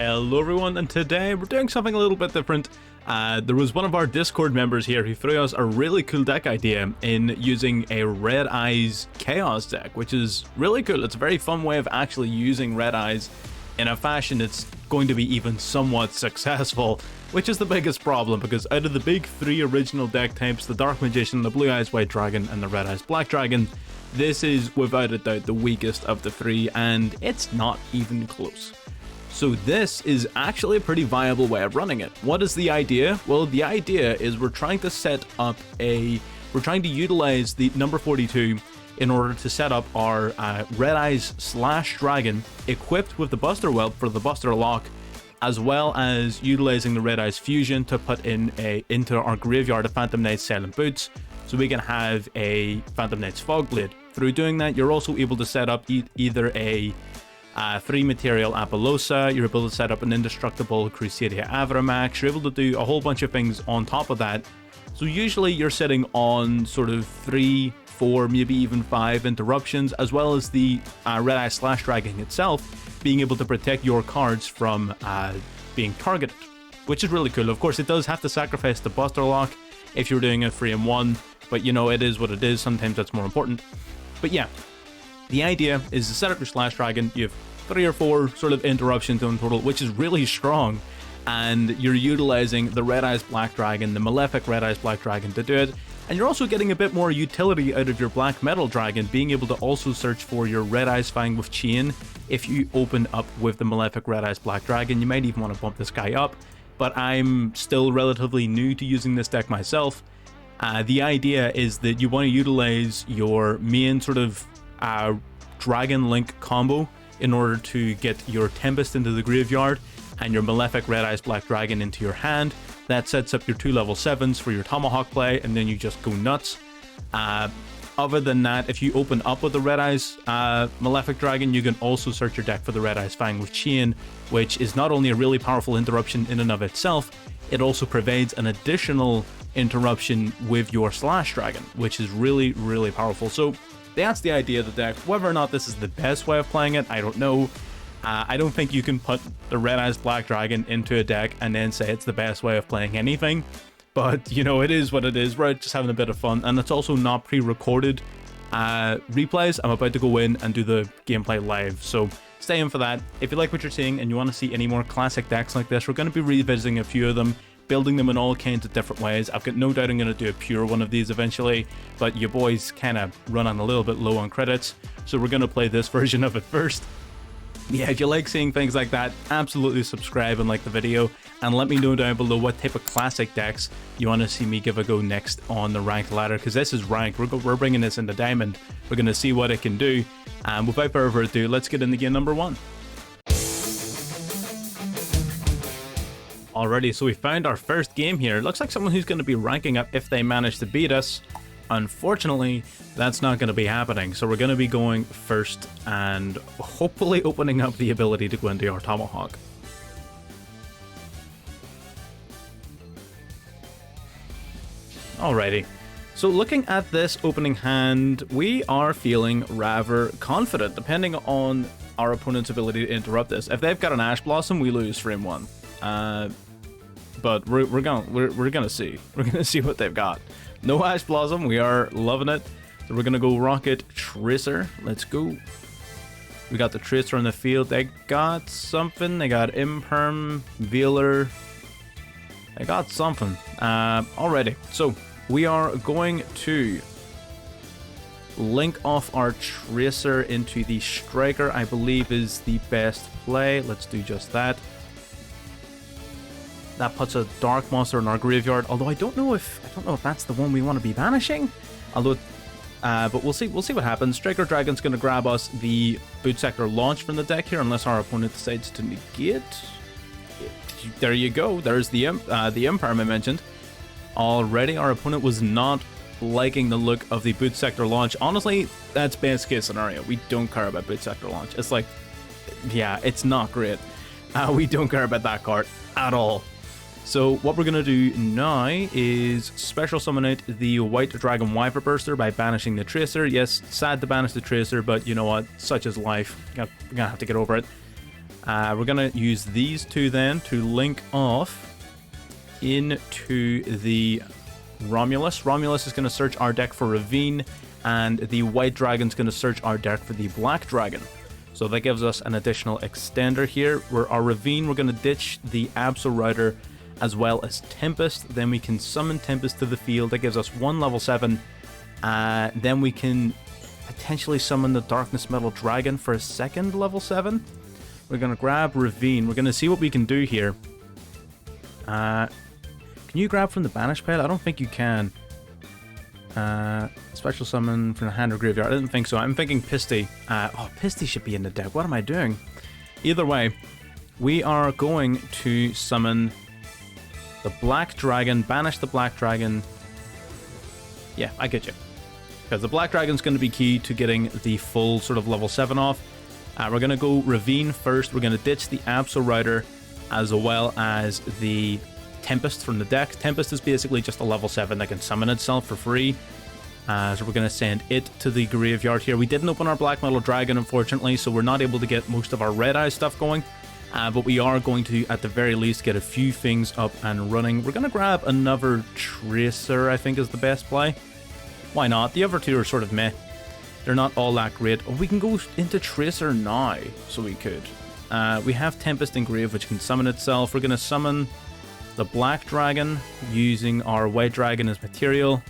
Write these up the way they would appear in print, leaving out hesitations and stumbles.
Hello everyone, and today we're doing something a little bit different. There was one of our Discord members here who threw us a really cool deck idea in using a Red Eyes Chaos deck, which is really cool. It's a very fun way of actually using Red Eyes in a fashion that's going to be even somewhat successful, which is the biggest problem, because out of the big three original deck types, the Dark Magician, the Blue Eyes White Dragon, and the Red Eyes Black Dragon, this is without a doubt the weakest of the three, and it's not even close. So this is actually a pretty viable way of running it. What is the idea? Well, the idea is we're trying to utilize the number 42 in order to set up our Red Eyes / Dragon equipped with the Buster Whelp for the Buster Lock, as well as utilizing the Red Eyes Fusion to put into our graveyard of Phantom Knight's Silent Boots, so we can have a Phantom Knight's Fogblade. Through doing that, you're also able to set up either a 3-material Apollousa, you're able to set up an indestructible Crusadia Avramax, you're able to do a whole bunch of things on top of that. So usually you're sitting on sort of 3, 4, maybe even 5 interruptions, as well as the Red Eyes / Dragon itself being able to protect your cards from being targeted, which is really cool. Of course, it does have to sacrifice the Buster Lock if you're doing a 3-in-1, but you know, it is what it is. Sometimes that's more important. But yeah, the idea is to set up your / Dragon. You have 3 or 4 sort of interruptions in total, which is really strong, and you're utilizing the Red Eyes Black Dragon, the Malefic Red Eyes Black Dragon to do it, and you're also getting a bit more utility out of your Black Metal Dragon, being able to also search for your Red Eyes Fang with Chain if you open up with the Malefic Red Eyes Black Dragon. You might even want to bump this guy up, but I'm still relatively new to using this deck myself. The idea is that you want to utilize your main sort of Dragon Link combo in order to get your Tempest into the graveyard and your Malefic Red Eyes Black Dragon into your hand. That sets up your 2 level 7s for your Tomahawk play, and then you just go nuts. Other than that, if you open up with the Red Eyes Malefic Dragon, you can also search your deck for the Red Eyes Fang with Chain, which is not only a really powerful interruption in and of itself, it also provides an additional interruption with your / Dragon, which is really, really powerful. So that's the idea of the deck. Whether or not this is the best way of playing it, I don't know. I don't think you can put the Red Eyes Black Dragon into a deck and then say it's the best way of playing anything. But, you know, it is what it is. We're just having a bit of fun. And it's also not pre-recorded replays. I'm about to go in and do the gameplay live, so stay in for that. If you like what you're seeing and you want to see any more classic decks like this, we're going to be revisiting a few of them, building them in all kinds of different ways. I've got no doubt I'm going to do a pure one of these eventually, but you boys kind of run on a little bit low on credits, so we're going to play this version of it first. Yeah, if you like seeing things like that, absolutely subscribe and like the video, and let me know down below what type of classic decks you want to see me give a go next on the ranked ladder, because this is ranked. We're bringing this into Diamond. We're going to see what it can do, and without further ado, let's get into game number 1. Alrighty, so we found our first game here. Looks like someone who's going to be ranking up if they manage to beat us. Unfortunately, that's not going to be happening, so we're going to be going first and hopefully opening up the ability to go into our Tomahawk. Alrighty, so looking at this opening hand, we are feeling rather confident, depending on our opponent's ability to interrupt this. If they've got an Ash Blossom, we lose frame 1. But we're gonna see. We're gonna see what they've got. No Ash Blossom, we are loving it. So we're gonna go Rocket Tracer. Let's go. We got the Tracer on the field. They got something. They got Imperm, Veiler. They got something. Alrighty. So we are going to link off our Tracer into the Striker, I believe is the best play. Let's do just that. That puts a Dark Monster in our graveyard, although I don't know if that's the one we want to be banishing. Although, but we'll see what happens. Striker Dragon's going to grab us the Boot Sector launch from the deck here, unless our opponent decides to negate. There you go. There's the Imperm I mentioned. Already, our opponent was not liking the look of the Boot Sector launch. Honestly, that's best case scenario. We don't care about Boot Sector launch. It's like, yeah, it's not great. We don't care about that card at all. So what we're going to do now is special summon out the White Dragon Wyvern Burster by banishing the Tracer. Yes, sad to banish the Tracer, but you know what? Such is life. We're going to have to get over it. We're going to use these two then to link off into the Romulus. Romulus is going to search our deck for Ravine, and the White Dragon's going to search our deck for the Black Dragon. So that gives us an additional extender here. Where our Ravine, we're going to ditch the Absol Rider as well as Tempest. Then we can summon Tempest to the field. That gives us one level 7. Then we can potentially summon the Darkness Metal Dragon for a second level 7. We're going to grab Ravine. We're going to see what we can do here. Can you grab from the Banish pile? I don't think you can. Special summon from the hand or graveyard. I didn't think so. I'm thinking Pisty. Oh, Pisty should be in the deck. What am I doing? Either way, we are going to summon the Black Dragon, banish the Black Dragon. Yeah, I get you. Because the Black Dragon's going to be key to getting the full sort of level 7 off. We're going to go Ravine first. We're going to ditch the Absol Rider as well as the Tempest from the deck. Tempest is basically just a level 7 that can summon itself for free. So we're going to send it to the graveyard here. We didn't open our Black Metal Dragon, unfortunately, so we're not able to get most of our Red Eye stuff going. But we are going to, at the very least, get a few things up and running. We're going to grab another Tracer, I think is the best play. Why not? The other two are sort of meh. They're not all that great. Oh, we can go into Tracer now, so we could. We have Tempest Engrave, which can summon itself. We're going to summon the Black Dragon using our White Dragon as material.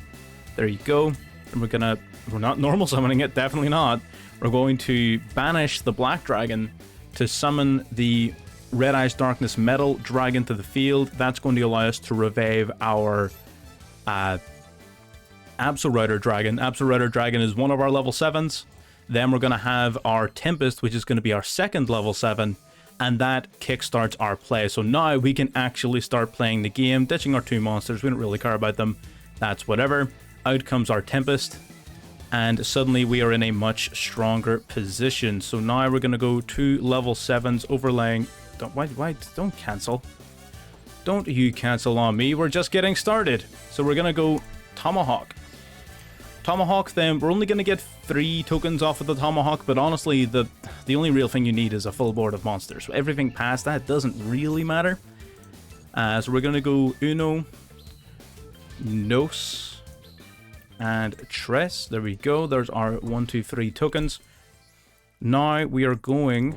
There you go. And we're not normal summoning it, definitely not. We're going to banish the Black Dragon to summon the Red Eyes Darkness Metal Dragon to the field. That's going to allow us to revive our Absol Rider Dragon. Absol Rider Dragon is one of our level 7s. Then we're going to have our Tempest, which is going to be our second level 7. And that kickstarts our play. So now we can actually start playing the game, ditching our 2 monsters. We don't really care about them. That's whatever. Out comes our Tempest. And suddenly we are in a much stronger position. So now we're going to go 2 level 7s overlaying. Don't cancel. Don't you cancel on me. We're just getting started. So we're going to go Tomahawk. Tomahawk, then we're only going to get 3 tokens off of the Tomahawk, but honestly, the only real thing you need is a full board of monsters. So everything past that doesn't really matter. So we're going to go Uno, Nos, and Tres. There we go. There's our 1, 2, 3 tokens. Now we are going...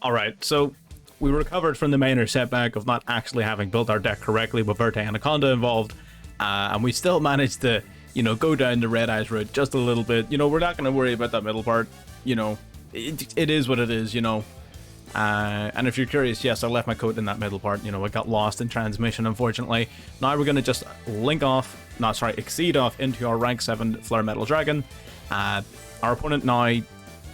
Alright, so we recovered from the minor setback of not actually having built our deck correctly with Verte Anaconda involved, and we still managed to, go down the Red Eyes route just a little bit. We're not going to worry about that middle part. It is what it is, and if you're curious, yes, I left my code in that middle part. It got lost in transmission, unfortunately. Now we're going to just exceed off into our rank 7 Flare Metal Dragon. Our opponent now,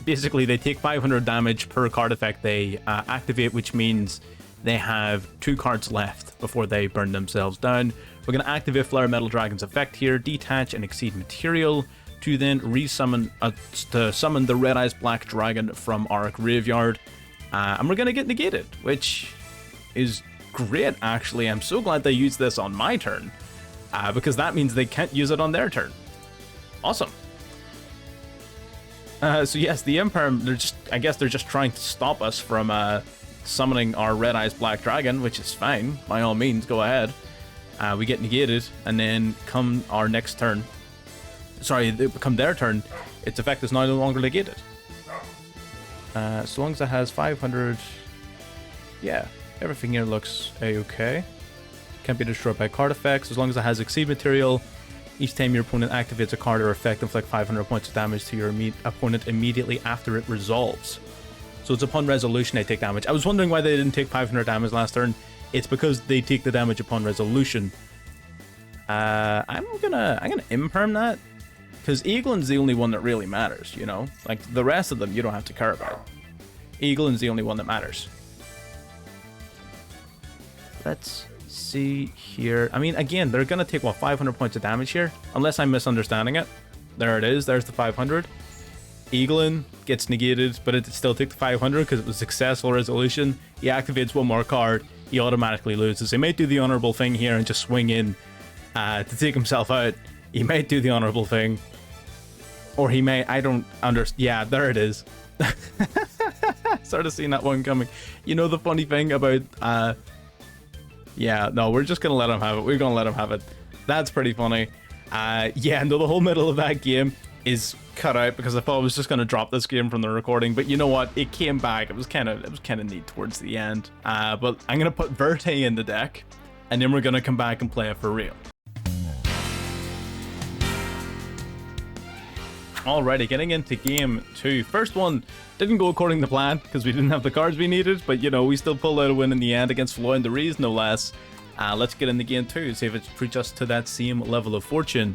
basically, they take 500 damage per card effect they activate, which means they have 2 cards left before they burn themselves down. We're going to activate Flare Metal Dragon's effect here, detach and exceed material, to then to summon the Red Eyes Black Dragon from our graveyard. And we're going to get negated, which is great, actually. I'm so glad they used this on my turn, because that means they can't use it on their turn. Awesome. So yes, the Imperm, I guess they're just trying to stop us from summoning our Red Eyes Black Dragon, which is fine. By all means, go ahead. We get negated, and then come our next turn. Sorry, come their turn, its effect is now no longer negated. So long as it has 500... Yeah, everything here looks a-okay. Can't be destroyed by card effects. As long as it has exceed material, each time your opponent activates a card or effect, inflict 500 points of damage to your opponent immediately after it resolves. So it's upon resolution they take damage. I was wondering why they didn't take 500 damage last turn. It's because they take the damage upon resolution. I'm gonna imperm that, because Eaglin's the only one that really matters, Like, the rest of them you don't have to care about. Eaglin's the only one that matters. Let's see here. I mean, again, they're gonna take, 500 points of damage here? Unless I'm misunderstanding it. There it is, there's the 500. Eaglin gets negated, but it still took the 500 because it was successful resolution. He activates one more card, he automatically loses. He might do the honorable thing here and just swing in to take himself out. He might do the honorable thing. Or he may, I don't understand. Yeah, there it is. Started seeing that one coming. You know the funny thing about, yeah, no, we're just gonna let him have it. We're gonna let him have it. That's pretty funny. Yeah, no, the whole middle of that game is cut out because I thought I was just gonna drop this game from the recording, but you know what? It came back. It was kind of neat towards the end. But I'm gonna put Verte in the deck, and then we're gonna come back and play it for real. Alrighty, getting into game 2. First one didn't go according to plan because we didn't have the cards we needed, but you know, we still pulled out a win in the end against Floyd and Deriz, no less. Let's get into game 2, see if it brings us to that same level of fortune.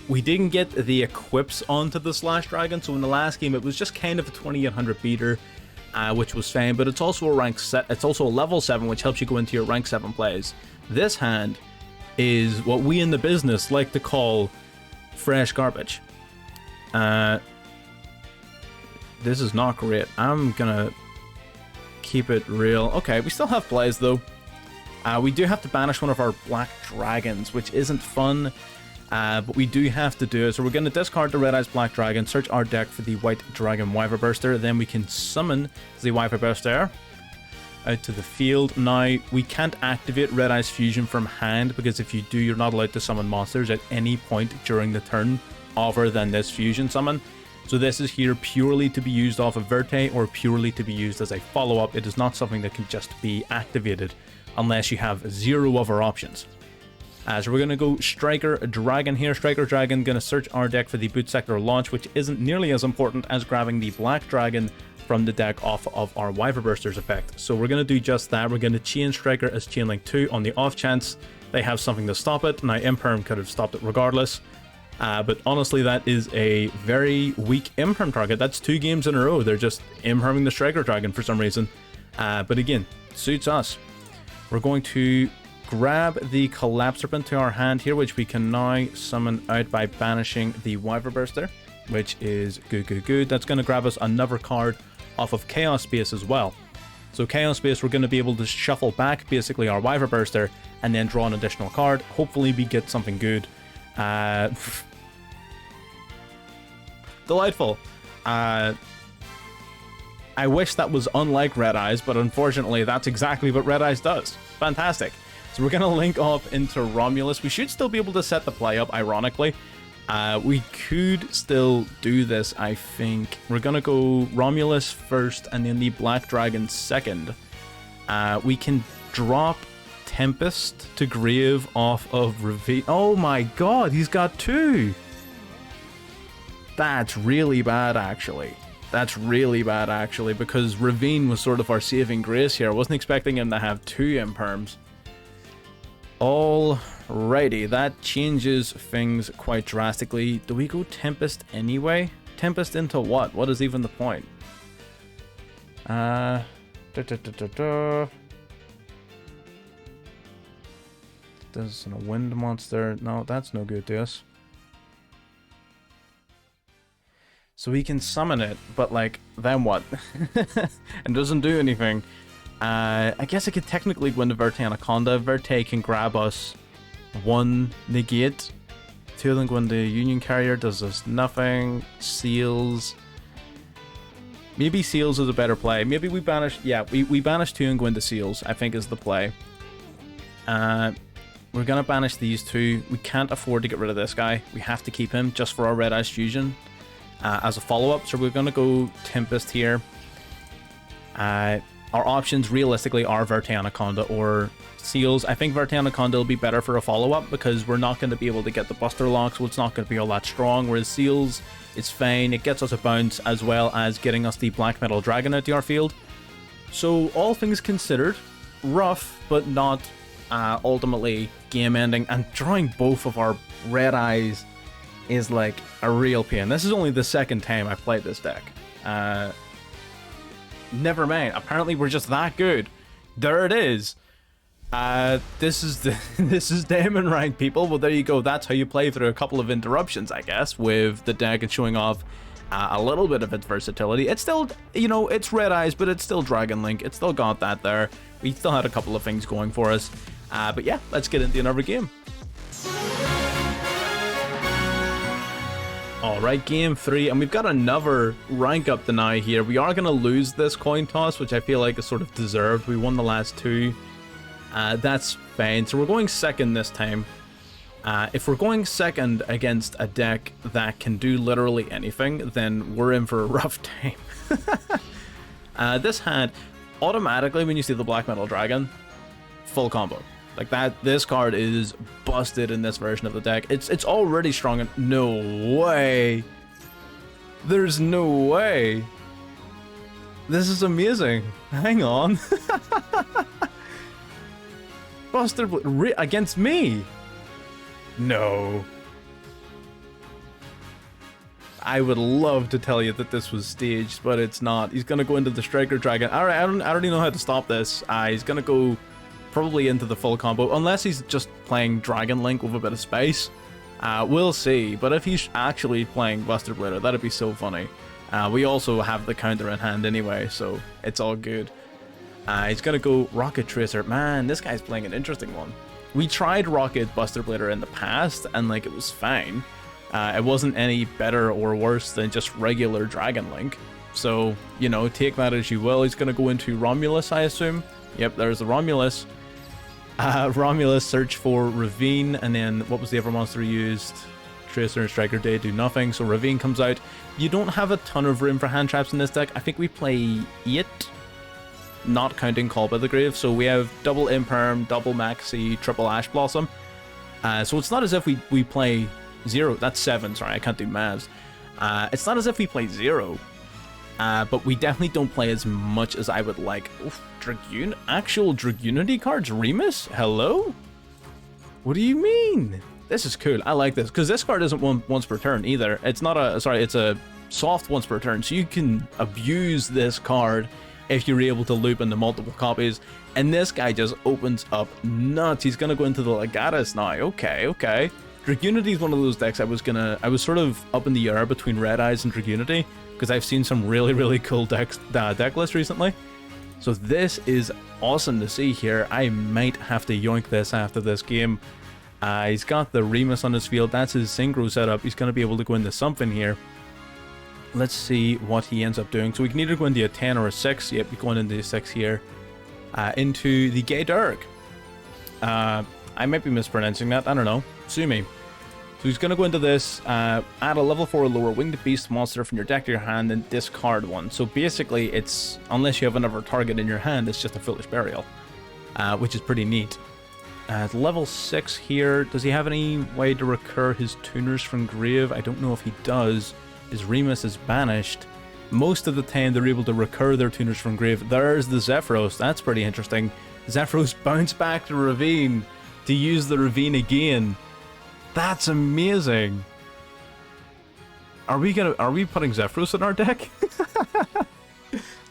We didn't get the equips onto the Slash Dragon, so in the last game it was just kind of a 2800 beater, which was fine, but it's also a rank set. It's also a level 7, which helps you go into your rank 7 plays. This hand is what we in the business like to call fresh garbage. This is not great. I'm gonna keep it real. Okay, we still have plays though. We do have to banish one of our black dragons, which isn't fun, but we do have to do it. So we're gonna discard the Red Eyes Black Dragon, search our deck for the White Dragon Wyver Burster, then we can summon the Wyver Burster out to the field. Now, we can't activate Red Eyes Fusion from hand, because if you do, you're not allowed to summon monsters at any point during the turn other than this fusion summon. So this is here purely to be used off of Verte or purely to be used as a follow-up. It is not something that can just be activated unless you have 0 other options. So we're going to go Striker Dragon here. Striker Dragon going to search our deck for the Boot Sector launch, which isn't nearly as important as grabbing the Black Dragon from the deck off of our Wyver Burster's effect. So we're going to do just that. We're going to chain Striker as Chainlink 2 on the off chance they have something to stop it. Now Imperm could have stopped it regardless. But honestly, that is a very weak Imperm target. That's 2 games in a row. They're just Imperming the Striker Dragon for some reason. But again, suits us. We're going to grab the Collapse Serpent to our hand here, which we can now summon out by banishing the Wyver Burster, which is good. That's going to grab us another card off of Chaos Space as well. So Chaos Space, we're going to be able to shuffle back basically our Wyver Burster and then draw an additional card. Hopefully we get something good. Delightful. I wish that was unlike Red Eyes, but unfortunately that's exactly what Red Eyes does. Fantastic. So we're gonna link off into Romulus. We should still be able to set the play up, ironically. We could still do this, I think. We're gonna go Romulus first and then the Black Dragon second. We can drop Tempest to Grave off of Ravine. Oh my god, he's got 2! That's really bad, actually. That's really bad, actually, because Ravine was sort of our saving grace here. I wasn't expecting him to have 2 Imperms. Alrighty, that changes things quite drastically. Do we go Tempest anyway? Tempest into what? What is even the point? There's a wind monster. No, that's no good to us. So we can summon it, but like, then what? It doesn't do anything. I guess I could technically go into Verte Anaconda. Verte can grab us 1 negate. 2 of them go into Union Carrier, does us nothing. Seals. Maybe Seals is a better play. Maybe we banish, yeah, we banish 2 and go into Seals, I think is the play. We're gonna banish these 2. We can't afford to get rid of this guy. We have to keep him just for our Red Eyes Fusion as a follow-up. So we're gonna go Tempest here. Our options realistically are Verte Anaconda or Seals. I think Verte Anaconda will be better for a follow-up because we're not going to be able to get the Buster Lock, so it's not going to be all that strong, whereas Seals is fine. It gets us a bounce as well as getting us the Black Metal Dragon out to our field. So all things considered, rough, but not ultimately game-ending. And drawing both of our Red Eyes is like a real pain. This is only the second time I've played this deck. Never mind. Apparently we're just that good. There it is. This is Diamond rank, people. Well, there you go. That's how you play through a couple of interruptions, I guess, with the deck and showing off a little bit of its versatility. It's still, you know, it's Red Eyes, but it's still Dragon Link. It's still got that there. We still had a couple of things going for us. But yeah, let's get into another game. Alright, game 3, and we've got another rank up deny here. We are going to lose this coin toss, which I feel like is sort of deserved. We won the last 2. That's fine. So we're going second this time. If we're going second against a deck that can do literally anything, then we're in for a rough time. This hand, automatically when you see the Black Metal Dragon, full combo. Like that, this card is busted in this version of the deck. It's already strong. And no way. There's no way. This is amazing. Hang on. Buster against me. No. I would love to tell you that this was staged, but it's not. He's gonna go into the Striker Dragon. All right, I don't even know how to stop this. He's gonna go probably into the full combo, unless he's just playing Dragon Link with a bit of space. We'll see, but if he's actually playing Buster Blader, that'd be so funny. We also have the counter in hand anyway, so it's all good. He's gonna go Rocket Tracer. Man, this guy's playing an interesting one. We tried Rocket Buster Blader in the past, and like it was fine. It wasn't any better or worse than just regular Dragon Link. So, you know, take that as you will. He's gonna go into Romulus, I assume. Yep, there's the Romulus. Romulus, search for Ravine, and then what was the other monster used? Tracer and Striker Day do nothing, so Ravine comes out. You don't have a ton of room for hand traps in this deck. I think we play 8, not counting Call by the Grave, so we have double Imperm, double Maxi, triple Ash Blossom. So it's not as if we play 0, that's 7, sorry, I can't do maths. It's not as if we play 0. But we definitely don't play as much as I would like. Oof, actual Dragunity cards? Remus? Hello? What do you mean? This is cool. I like this, because this card isn't once per turn either. It's not a, sorry, it's a soft once per turn, so you can abuse this card if you're able to loop into multiple copies. And this guy just opens up nuts. He's gonna go into the Legatus now. Okay, okay. Dragunity is one of those decks I was sort of up in the air between Red Eyes and Dragunity, because I've seen some really cool deck lists recently. So this is awesome to see here. I might have to yoink this after this game. He's got the Remus on his field. That's his Synchro setup. He's going to be able to go into something here. Let's see what he ends up doing. So we can either go into a 10 or a 6. Yep, we're going into a 6 here. Into the Gay Dirk. I might be mispronouncing that. I don't know. Sue me. So he's going to go into this, add a level 4 lower winged beast monster from your deck to your hand and discard one. So basically it's, unless you have another target in your hand, it's just a Foolish Burial, which is pretty neat. Level 6 here, does he have any way to recur his tuners from grave? I don't know if he does. His Remus is banished. Most of the time they're able to recur their tuners from grave. There's the Zephyros, that's pretty interesting. Zephyros bounce back to Ravine to use the Ravine again. That's amazing. Are we putting Zephyros in our deck?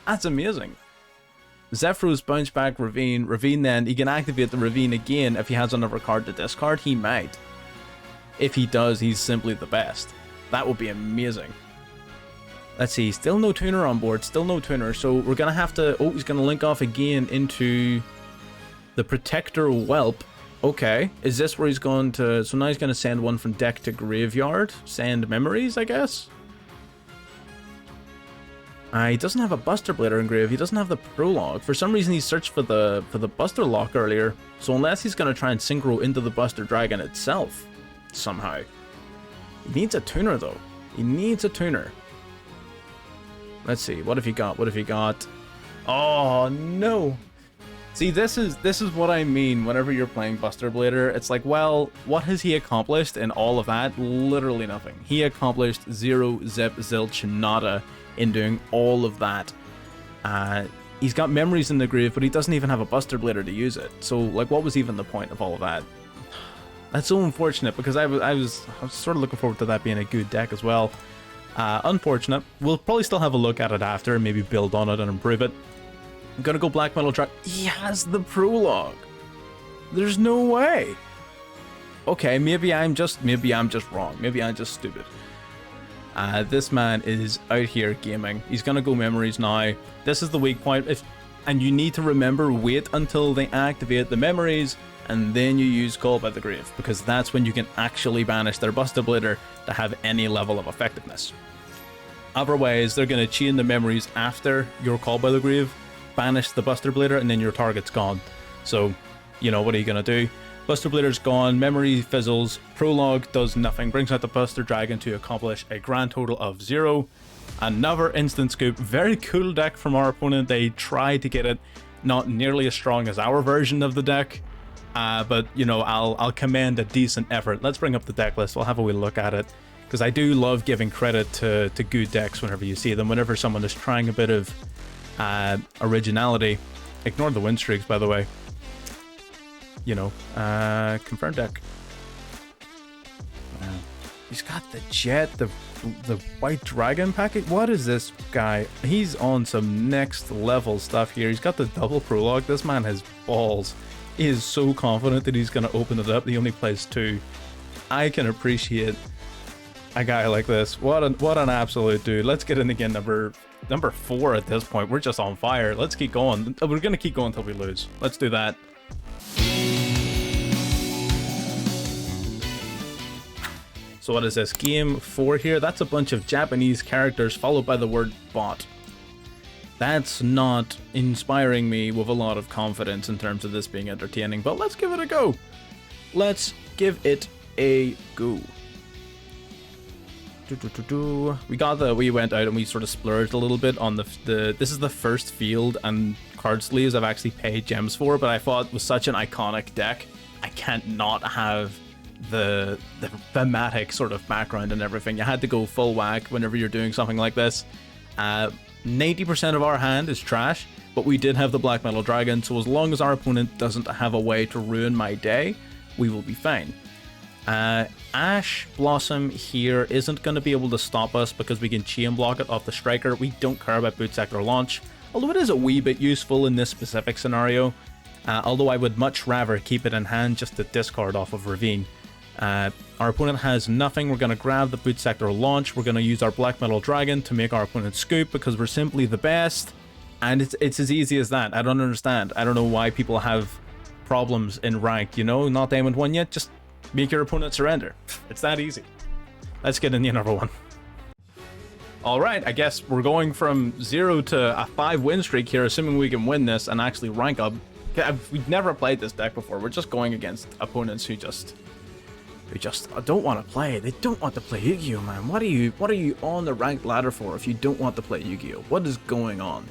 That's amazing. Zephyros bounce back Ravine. Ravine then, he can activate the Ravine again if he has another card to discard. He might. If he does, he's simply the best. That would be amazing. Let's see, still no tuner on board, still no tuner. So we're gonna have to, oh, he's gonna link off again into the Protector Whelp. Okay, is this where he's going to... So now he's going to send one from deck to graveyard. Send memories, I guess? He doesn't have a Buster Blader in grave. He doesn't have the Prologue. For some reason, he searched for the Buster Lock earlier. So unless he's going to try and synchro into the Buster Dragon itself, somehow. He needs a tuner, though. He needs a tuner. Let's see. What have you got? What have you got? Oh, no. See, this is what I mean whenever you're playing Buster Blader. It's like, well, what has he accomplished in all of that? Literally nothing. He accomplished 0, zip, zilch, nada in doing all of that. He's got memories in the grave, but he doesn't even have a Buster Blader to use it. So, like, what was even the point of all of that? That's so unfortunate, because I was sort of looking forward to that being a good deck as well. Unfortunate. We'll probably still have a look at it after, maybe build on it and improve it. I'm gonna go Black Metal Dragon. He has the Prologue. There's no way. Okay, maybe I'm just wrong. Maybe I'm just stupid. This man is out here gaming. He's gonna go memories now. This is the weak point. And you need to remember, wait until they activate the memories, and then you use Call by the Grave, because that's when you can actually banish their Buster Blader to have any level of effectiveness. Otherwise, they're going to chain the memories after your Call by the Grave, banish the Buster Blader, and then your target's gone. So, you know, what are you going to do? Buster Blader's gone, memory fizzles, Prologue does nothing, brings out the Buster Dragon to accomplish a grand total of 0. Another instant scoop, very cool deck from our opponent. They tried to get it not nearly as strong as our version of the deck, but you know, I'll commend a decent effort. Let's bring up the deck list, we'll have a wee look at it, because I do love giving credit to good decks whenever you see them, whenever someone is trying a bit of originality. Ignore the win streaks, by the way. You know, confirmed deck. He's got the jet, the white dragon packet. What is this guy? He's on some next level stuff here. He's got the double Prologue. This man has balls. He is so confident that he's going to open it up. He only plays 2. I can appreciate a guy like this. What an absolute dude. Let's get in again, number 4 at this point. We're just on fire. Let's keep going. We're going to keep going until we lose. Let's do that. So what is this? Game 4 here? That's a bunch of Japanese characters followed by the word bot. That's not inspiring me with a lot of confidence in terms of this being entertaining, but let's give it a go. Let's give it a go. We went out and we sort of splurged a little bit on this is the first field and card sleeves I've actually paid gems for, but I thought it was such an iconic deck, I can't not have the thematic sort of background and everything. You had to go full whack whenever you're doing something like this. 90% of our hand is trash, but we did have the Black Metal Dragon, so as long as our opponent doesn't have a way to ruin my day, we will be fine. Ash Blossom here isn't going to be able to stop us because we can chain block it off the striker. We don't care about Boot Sector Launch, although it is a wee bit useful in this specific scenario. Although I would much rather keep it in hand just to discard off of Ravine. Our opponent has nothing. We're going to grab the Boot Sector Launch. We're going to use our Black Metal Dragon to make our opponent scoop because we're simply the best. And it's as easy as that. I don't understand. I don't know why people have problems in ranked, you know? Not Diamond 1 yet, just make your opponent surrender. It's that easy. Let's get in the number 1. Alright, I guess we're going from 0 to a 5 win streak here, assuming we can win this and actually rank up. We've never played this deck before. We're just going against opponents who just don't want to play. They don't want to play Yu-Gi-Oh, man. What are you on the ranked ladder for if you don't want to play Yu-Gi-Oh? What is going on?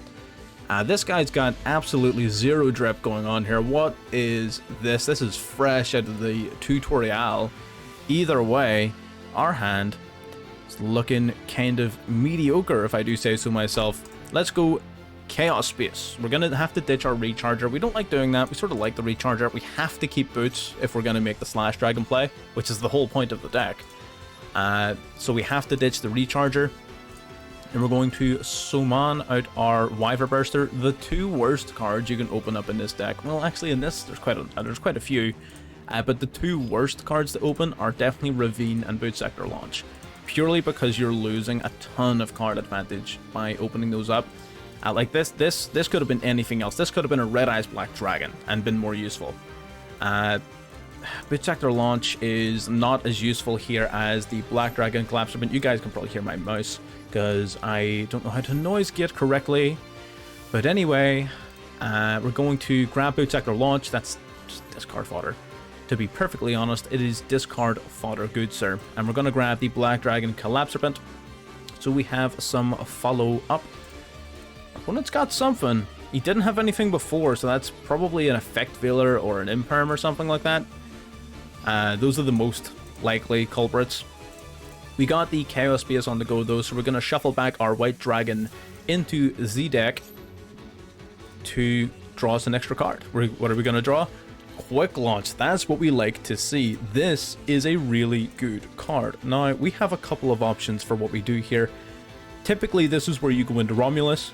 This guy's got absolutely zero drip going on here. What is this? This is fresh out of the tutorial. Either way, our hand is looking kind of mediocre, if I do say so myself. Let's go Chaos Space. We're going to have to ditch our Recharger. We don't like doing that. We sort of like the Recharger. We have to keep Boots if we're going to make the Slash Dragon play, which is the whole point of the deck. So we have to ditch the Recharger. And we're going to summon out our Wyver Burster, the 2 worst cards you can open up in this deck. Well, actually in this, there's quite a few. But the 2 worst cards to open are definitely Ravine and Boot Sector Launch. Purely because you're losing a ton of card advantage by opening those up. Like this could have been anything else. This could have been a Red Eyes Black Dragon and been more useful. Boot Sector Launch is not as useful here as the Black Dragon Collapsement. You guys can probably hear my mouse because I don't know how to noise gate correctly. But anyway, we're going to grab Boot Sector Launch. That's just discard fodder. To be perfectly honest, it is discard fodder, good sir. And we're going to grab the Black Dragon Collapsement. So we have some follow-up. Opponent's got something. He didn't have anything before, so that's probably an Effect Veiler or an Imperm or something like that. Those are the most likely culprits. We got the Chaos Space on the go though, so we're going to shuffle back our White Dragon into the deck to draw us an extra card. What are we going to draw? Quick Launch. That's what we like to see. This is a really good card. Now, we have a couple of options for what we do here. Typically, this is where you go into Romulus.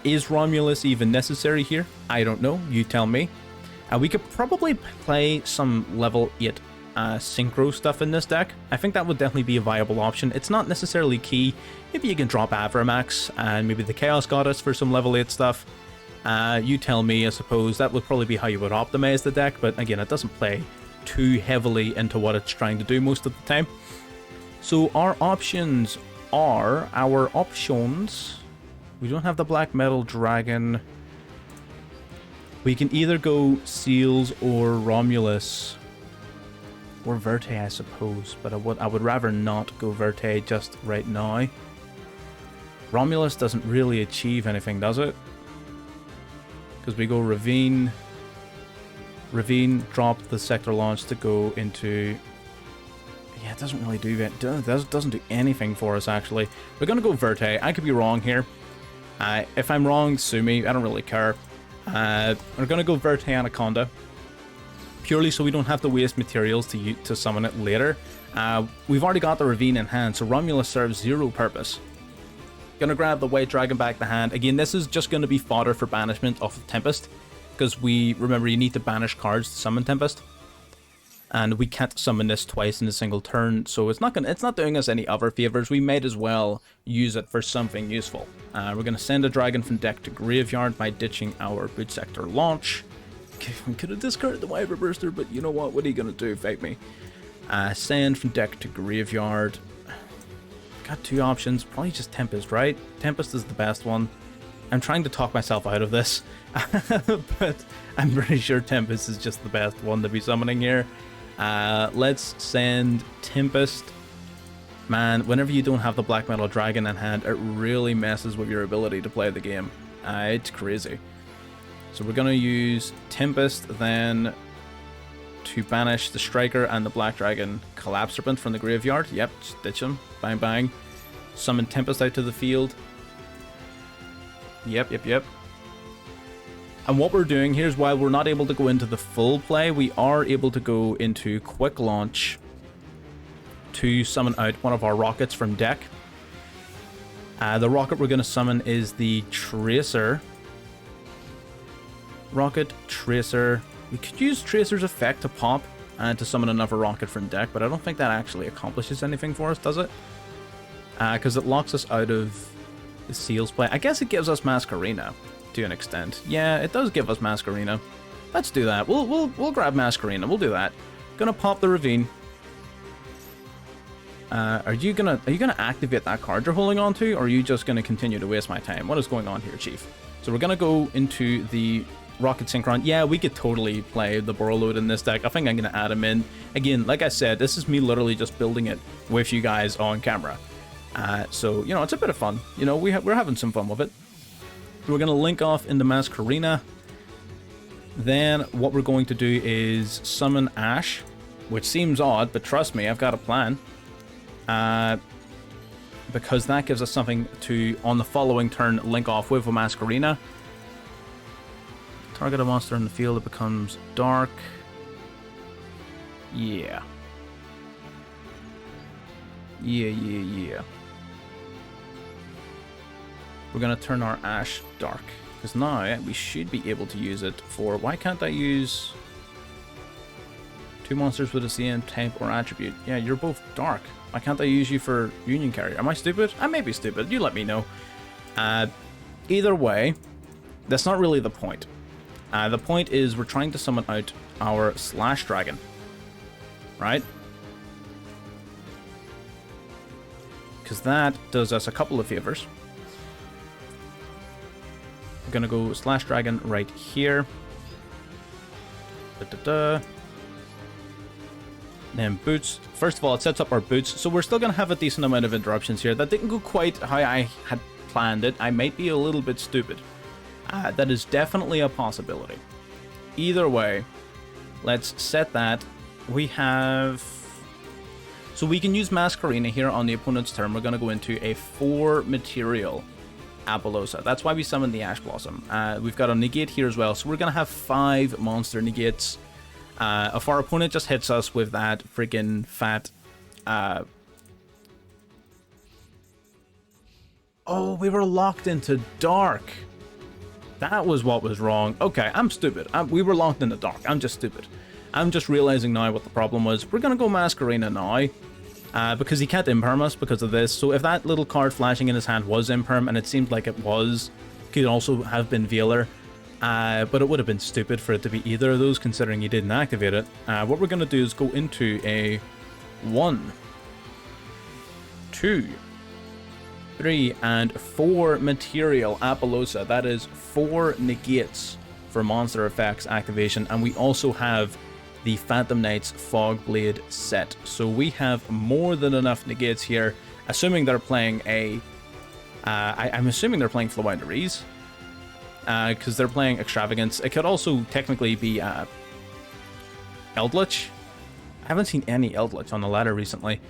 Is Romulus even necessary here? I don't know. You tell me. We could probably play some level 8 synchro stuff in this deck. I think that would definitely be a viable option. It's not necessarily key. Maybe you can drop Avramax and maybe the Chaos Goddess for some level 8 stuff. You tell me. I suppose that would probably be how you would optimize the deck, but again, it doesn't play too heavily into what it's trying to do most of the time. So our options are we don't have the black metal dragon. We can either go Seals or Romulus or Verte, I suppose, but I would rather not go Verte just right now. Romulus doesn't really achieve anything, does it? Because we go Ravine, drop the sector launch to go into... Yeah, it doesn't really do that. It doesn't do anything for us, actually. We're going to go Verte. I could be wrong here. If I'm wrong, sue me. I don't really care. We're going to go Verte Anaconda. Purely so we don't have to waste materials to summon it later. We've already got the Ravine in hand, so Romulus serves zero purpose. Gonna grab the White Dragon back to hand. Again, this is just going to be fodder for banishment of Tempest. Because remember, you need to banish cards to summon Tempest. And we can't summon this twice in a single turn, so it's not doing us any other favors. We might as well use it for something useful. We're going to send a dragon from deck to graveyard by ditching our boot sector launch. We could have discarded the Wyvern Burster, but you know what? What are you going to do? Fight me. Send from deck to graveyard. Got two options. Probably just Tempest, right? Tempest is the best one. I'm trying to talk myself out of this, but I'm pretty sure Tempest is just the best one to be summoning here. Let's send Tempest. Man, whenever you don't have the black metal dragon in hand, it really messes with your ability to play the game. It's crazy. So we're going to use Tempest then to banish the striker and the black dragon Collapse Serpent from the graveyard. Yep, just ditch them. Bang, bang. Summon Tempest out to the field. Yep. And what we're doing here is, while we're not able to go into the full play, we are able to go into quick launch to summon out one of our rockets from deck. The rocket we're going to summon is the Tracer. Rocket, Tracer. We could use Tracer's effect to pop and to summon another rocket from deck, but I don't think that actually accomplishes anything for us, does it? Because it locks us out of the Seals play. I guess it gives us Masquerena to an extent. Yeah, it does give us Masquerena. Let's do that. We'll grab Masquerena. We'll do that. Gonna pop the Ravine. Are you gonna activate that card you're holding on to, or are you just gonna continue to waste my time? What is going on here, Chief? So we're gonna go into the Rocket Synchron. Yeah, we could totally play the Borreload in this deck. I think I'm gonna add him in. Again, like I said, this is me literally just building it with you guys on camera. So, you know, it's a bit of fun. You know, we're having some fun with it. We're going to link off into Masquerena. Then what we're going to do is summon Ash, which seems odd, but trust me, I've got a plan. Because that gives us something to, on the following turn, link off with a Masquerena. Target a monster in the field, it becomes dark. Yeah. We're going to turn our Ash dark, because now we should be able to use it for... Why can't I use two monsters with the same type or attribute? Yeah, you're both dark. Why can't I use you for Union Carrier? Am I stupid? I may be stupid. You let me know. Either way, that's not really the point. The point is we're trying to summon out our Slash Dragon. Right? Because that does us a couple of favors. We're gonna go Slash Dragon right here. Then boots. First of all, it sets up our boots, so we're still gonna have a decent amount of interruptions here. That didn't go quite how I had planned it. I might be a little bit stupid. That is definitely a possibility. Either way, let's set that. We have... So we can use Masquerena here on the opponent's turn. We're going to go into a 4 material Apollousa. That's why we summon the Ash Blossom. We've got a negate here as well, so we're going to have 5 monster negates. If our opponent just hits us with that freaking fat... Oh, we were locked into dark. That was what was wrong. Okay, I'm stupid. We were locked into dark. I'm just stupid. I'm just realizing now what the problem was. We're going to go Masquerena now. Because he can't imperm us because of this. So if that little card flashing in his hand was imperm, and it seemed like it was, could also have been Veiler. But it would have been stupid for it to be either of those, considering you didn't activate it. What we're going to do is go into a 1, 2, 3, and 4 material Appaloosa. That is 4 negates for monster effects activation, and we also have the Phantom Knight's Fog Blade set. So we have more than enough negates here, assuming they're playing a... I'm assuming they're playing Flywinderies, because they're playing Extravagance. It could also technically be Eldritch. I haven't seen any Eldritch on the ladder recently,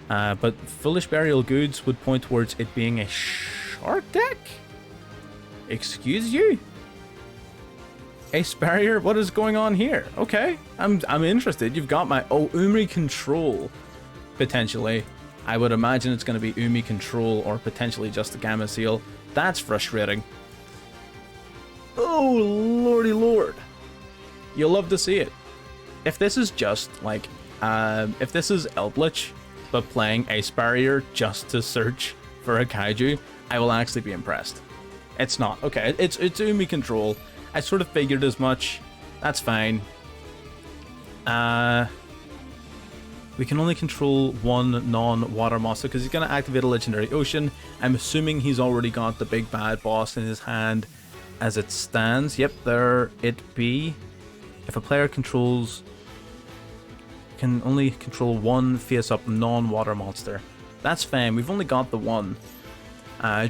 but Foolish Burial Goods would point towards it being a Shark deck? Excuse you? Ace Barrier? What is going on here? Okay, I'm interested. You've got my... Oh, Umi Control, potentially. I would imagine it's going to be Umi Control or potentially just a Gamma Seal. That's frustrating. Oh, lordy lord. You'll love to see it. If this is just, like... if this is Eldritch, but playing Ace Barrier just to search for a Kaiju, I will actually be impressed. It's not. Okay, it's Umi Control. I sort of figured as much. That's fine. We can only control 1 non-water monster because he's going to activate a Legendary Ocean. I'm assuming he's already got the big bad boss in his hand as it stands. Yep, there it be. If a player controls... can only control 1 face-up non-water monster. That's fine. We've only got the 1.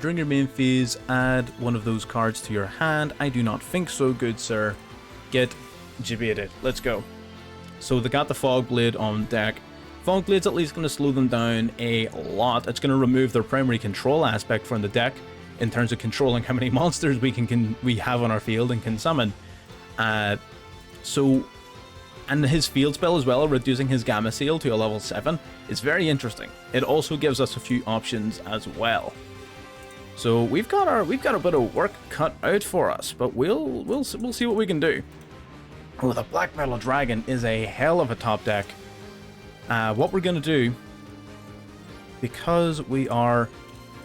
During your main phase, add 1 of those cards to your hand. I do not think so, good sir. Get debated. Let's go. So they got the Fog Blade on deck. Fog Blade's at least going to slow them down a lot. It's going to remove their primary control aspect from the deck in terms of controlling how many monsters we have on our field and can summon. And his field spell as well, reducing his Gamma Seal to a level 7, is very interesting. It also gives us a few options as well. So we've got a bit of work cut out for us, but we'll see what we can do. Oh, the Black Metal Dragon is a hell of a top deck. What we're gonna do, because we are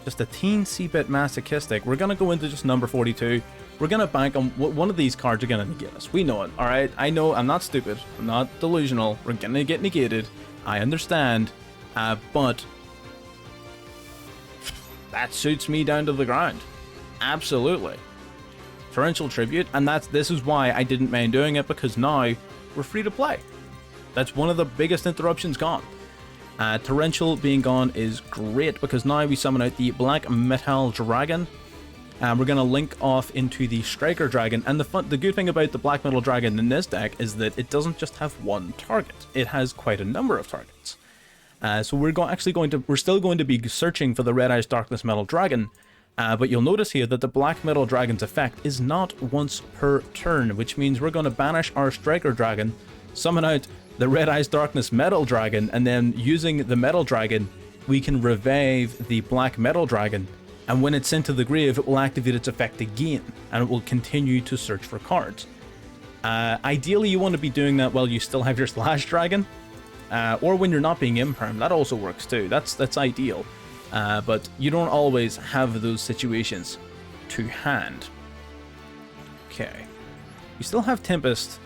just a teensy bit masochistic, we're gonna go into just number 42. We're gonna bank on one of these cards are gonna negate us. We know it, all right? I know. I'm not stupid. I'm not delusional. We're gonna get negated. I understand, but that suits me down to the ground. Absolutely. Torrential Tribute, and this is why I didn't mind doing it, because now we're free to play. That's one of the biggest interruptions gone. Torrential being gone is great, because now we summon out the Black Metal Dragon. We're going to link off into the Striker Dragon, and the good thing about the Black Metal Dragon in this deck is that it doesn't just have one target. It has quite a number of targets. So we're still going to be searching for the Red Eyes Darkness Metal Dragon, but you'll notice here that the Black Metal Dragon's effect is not once per turn, which means we're going to banish our Striker Dragon, summon out the Red Eyes Darkness Metal Dragon, and then using the Metal Dragon, we can revive the Black Metal Dragon, and when it's sent to the grave, it will activate its effect again, and it will continue to search for cards. Ideally, you want to be doing that while you still have your Slash Dragon, or when you're not being imperm. That also works too. That's ideal, but you don't always have those situations to hand. Okay, you still have Tempest.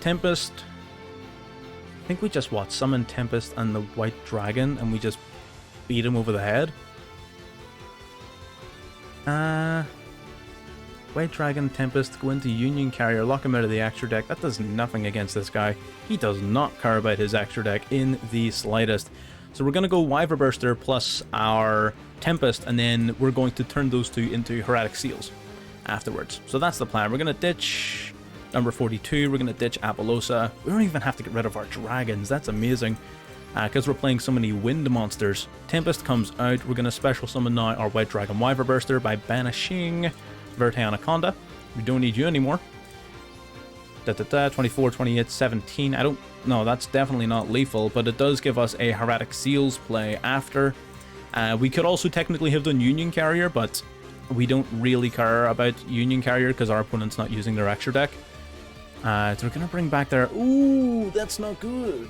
I think we just summoned Tempest and the White Dragon, and we just beat him over the head. White Dragon, Tempest, go into Union Carrier, lock him out of the extra deck. That does nothing against this guy. He does not care about his extra deck in the slightest. So we're going to go Wyver Burster plus our Tempest, and then we're going to turn those two into Heretic Seals afterwards. So that's the plan. We're going to ditch number 42. We're going to ditch Appaloosa. We don't even have to get rid of our dragons. That's amazing. Because we're playing so many wind monsters. Tempest comes out. We're going to special summon now our White Dragon Wyver Burster by banishing Verte Anaconda. We don't need you anymore. 24, 28, 17. I don't know. That's definitely not lethal, but it does give us a Heretic Seals play after. We could also technically have done Union Carrier, but we don't really care about Union Carrier because our opponent's not using their extra deck. So we're going to bring back their... Ooh, that's not good.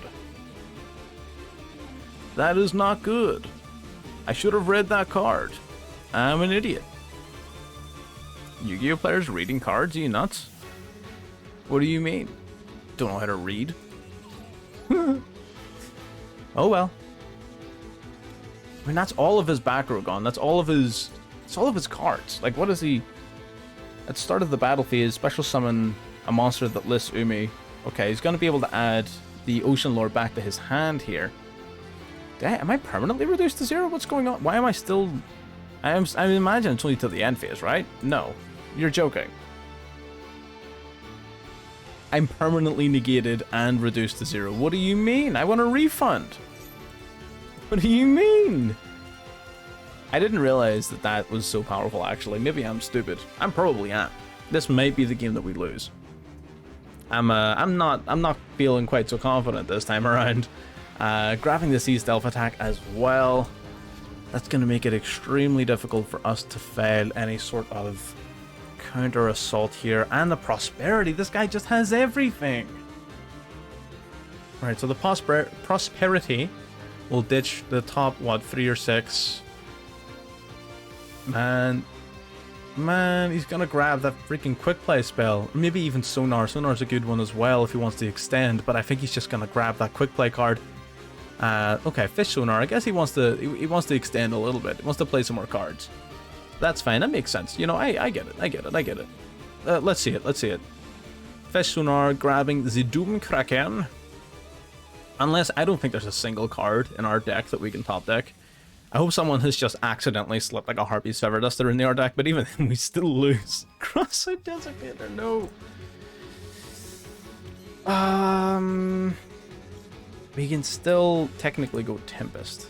That is not good. I should have read that card. I'm an idiot. Yu-Gi-Oh players reading cards? Are you nuts? What do you mean? Don't know how to read? Oh well. I mean, that's all of his back row gone. That's all of his cards. Like, what is he? At the start of the battle phase, special summon a monster that lists Umi. Okay, he's going to be able to add the Ocean Lord back to his hand here. Am I permanently reduced to 0? What's going on? Why am I still... I imagine it's only till the end phase, right? No, you're joking. I'm permanently negated and reduced to 0. What do you mean? I want a refund. What do you mean? I didn't realize that that was so powerful, actually. Maybe I'm stupid. I probably am. This might be the game that we lose. I'm not feeling quite so confident this time around. Grabbing the Sea Stealth attack as well. That's going to make it extremely difficult for us to fail any sort of counter assault here. And the prosperity. This guy just has everything. Right, so the prosperity will ditch the top, what, 3 or 6. Man, he's gonna grab that freaking quick play spell. Or maybe even Sonar. Sonar's a good one as well if he wants to extend, but I think he's just gonna grab that quick play card. Okay, Fish Sonar. I guess he wants to extend a little bit. He wants to play some more cards. That's fine. That makes sense. You know, I get it. Let's see it. Fish Sonar grabbing the Doom Kraken. Unless, I don't think there's a single card in our deck that we can top deck. I hope someone has just accidentally slipped like a Harpy's Feather Duster in our deck, but even then we still lose. Cross-eyed Designator, no. We can still technically go Tempest.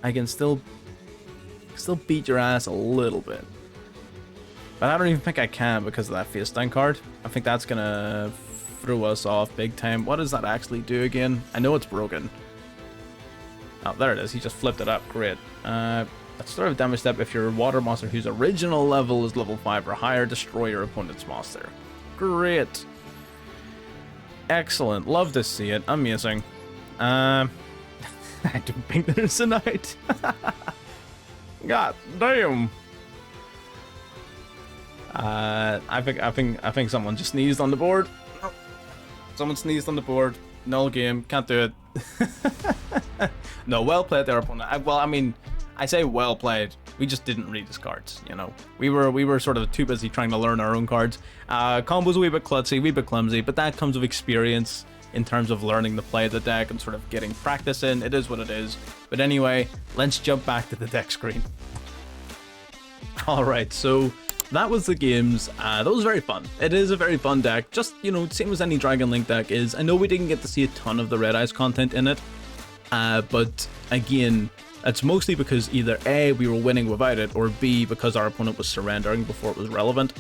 I can still beat your ass a little bit. But I don't even think I can because of that face down card. I think that's gonna throw us off big time. What does that actually do again? I know it's broken. Oh, there it is. He just flipped it up. Great. At start of damage step, if your water monster whose original level is level 5 or higher, destroy your opponent's monster. Great. Excellent. Love to see it. Amazing. I don't think there's a knight. God damn. I think someone just sneezed on the board. Someone sneezed on the board. Null game. Can't do it. No, well played there, opponent. I say well played. We just didn't read his cards, you know. We were sort of too busy trying to learn our own cards. Combo's a wee bit klutzy, a wee bit clumsy, but that comes with experience in terms of learning to play the deck and sort of getting practice in. It is what it is. But anyway, let's jump back to the deck screen. Alright, so that was the games. That was very fun. It is a very fun deck. Just, you know, same as any Dragon Link deck is. I know we didn't get to see a ton of the Red Eyes content in it. But again, it's mostly because either A, we were winning without it, or B, because our opponent was surrendering before it was relevant.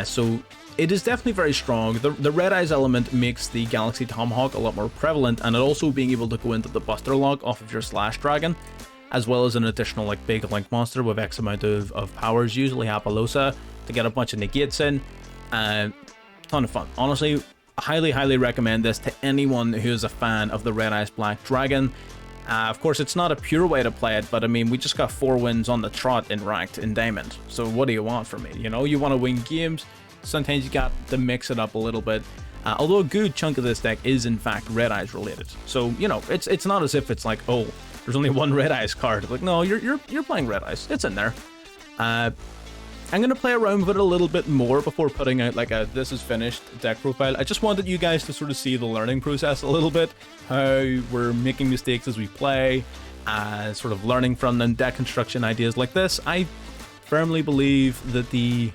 So it is definitely very strong. The Red Eyes element makes the Galaxy Tomahawk a lot more prevalent, and it also being able to go into the Buster Lock off of your Slash Dragon, as well as an additional like big Link monster with X amount of powers, usually Apollosa, to get a bunch of negates in. Ton of fun. Honestly, highly recommend this to anyone who is a fan of the Red Eyes Black Dragon. Of course, it's not a pure way to play it, but I mean, we just got 4 wins on the trot in Ranked in Diamond. So what do you want from me? You know, you want to win games. Sometimes you got to mix it up a little bit. Although a good chunk of this deck is in fact Red Eyes related. So, you know, it's not as if it's like, oh, there's only one Red Eyes card. Like, no, you're playing Red Eyes. It's in there. I'm going to play around with it a little bit more before putting out like a this is finished deck profile. I just wanted you guys to sort of see the learning process a little bit, how we're making mistakes as we play, sort of learning from them, deck construction ideas like this. I firmly believe that the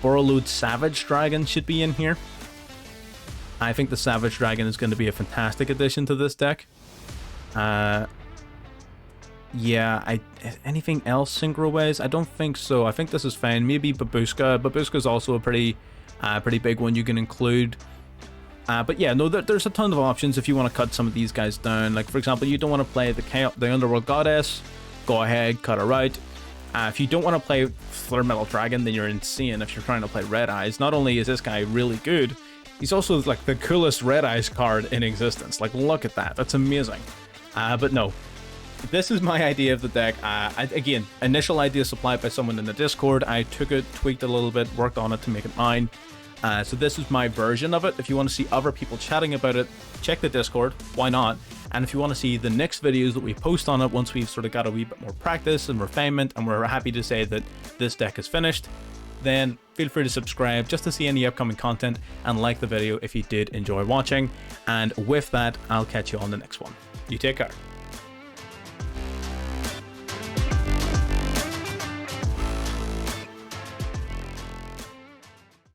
Borreload Savage Dragon should be in here. I think the Savage Dragon is going to be a fantastic addition to this deck. Yeah, anything else synchro-wise? I don't think so. I think this is fine. Maybe Babushka. Babushka is also a pretty big one you can include. But yeah, no, there's a ton of options if you want to cut some of these guys down. Like, for example, you don't want to play the Underworld Goddess, go ahead, cut her out. If you don't want to play Flare Metal Dragon, then you're insane if you're trying to play Red Eyes. Not only is this guy really good, he's also like the coolest Red Eyes card in existence. Like, look at that. That's amazing. But no. This is my idea of the deck. Again, initial idea supplied by someone in the Discord. I took it, tweaked it a little bit, worked on it to make it mine. So this is my version of it. If you want to see other people chatting about it, check the Discord, why not? And if you want to see the next videos that we post on it once we've sort of got a wee bit more practice and refinement and we're happy to say that this deck is finished, then feel free to subscribe just to see any upcoming content and like the video if you did enjoy watching. And with that, I'll catch you on the next one. You take care.